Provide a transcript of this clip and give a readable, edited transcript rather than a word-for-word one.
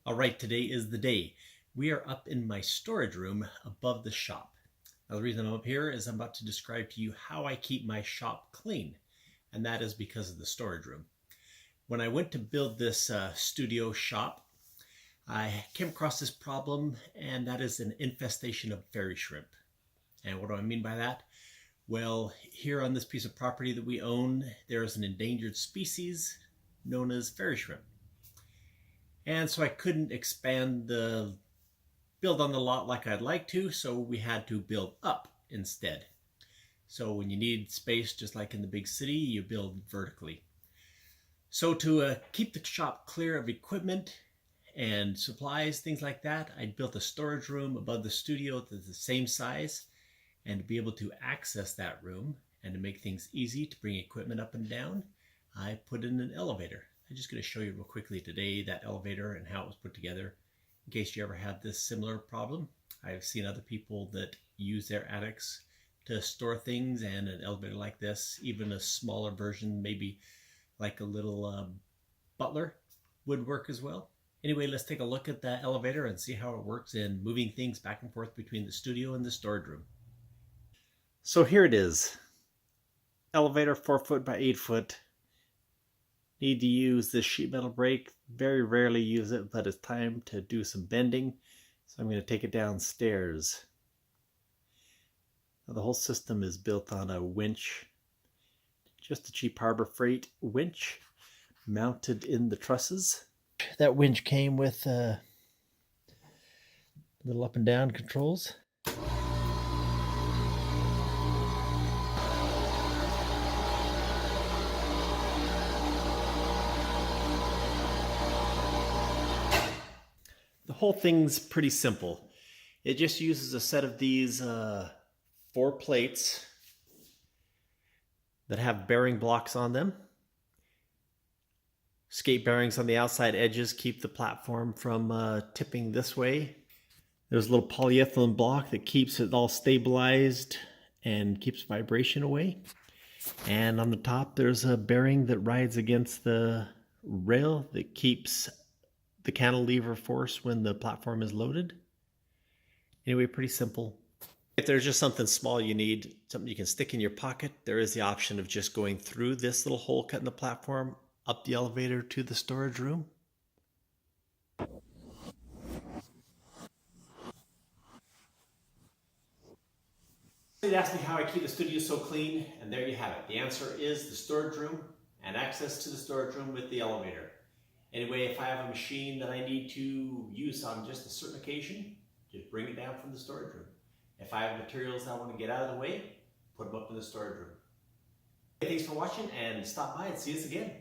All right, today is the day. We are up in my storage room above the shop. Now, the reason I'm up here is I'm about to describe to you how I keep my shop clean, and that is because of the storage room. When I went to build this studio shop, I came across this problem, and that is an infestation of fairy shrimp. And what do I mean by that? Well, here on this piece of property that we own, there is an endangered species known as fairy shrimp. And so I couldn't build on the lot like I'd like to, so we had to build up instead. So when you need space, just like in the big city, you build vertically. So to keep the shop clear of equipment and supplies, things like that, I built a storage room above the studio that's the same size. And to be able to access that room and to make things easy to bring equipment up and down, I put in an elevator. I'm just going to show you real quickly today that elevator and how it was put together in case you ever had this similar problem. I've seen other people that use their attics to store things, and an elevator like this, even a smaller version, maybe like a little butler, would work as well. Anyway, let's take a look at the elevator and see how it works in moving things back and forth between the studio and the storage room. So here it is. Elevator 4 foot by 8 foot. Need to use this sheet metal brake. Very rarely use it, but it's time to do some bending. So I'm going to take it downstairs. Now the whole system is built on a winch. Just a cheap Harbor Freight winch mounted in the trusses. That winch came with little up and down controls. The whole thing's pretty simple. It just uses a set of these 4 plates that have bearing blocks on them. Skate bearings on the outside edges keep the platform from tipping this way. There's a little polyethylene block that keeps it all stabilized and keeps vibration away. And on the top there's a bearing that rides against the rail that keeps the cantilever force when the platform is loaded. Anyway, pretty simple. If there's just something small you need, something you can stick in your pocket, there is the option of just going through this little hole cut in the platform, up the elevator to the storage room. You'd ask me how I keep the studio so clean, and there you have it. The answer is the storage room and access to the storage room with the elevator. Anyway, if I have a machine that I need to use on just a certain occasion, just bring it down from the storage room. If I have materials I want to get out of the way, put them up in the storage room. Thanks for watching, and stop by and see us again.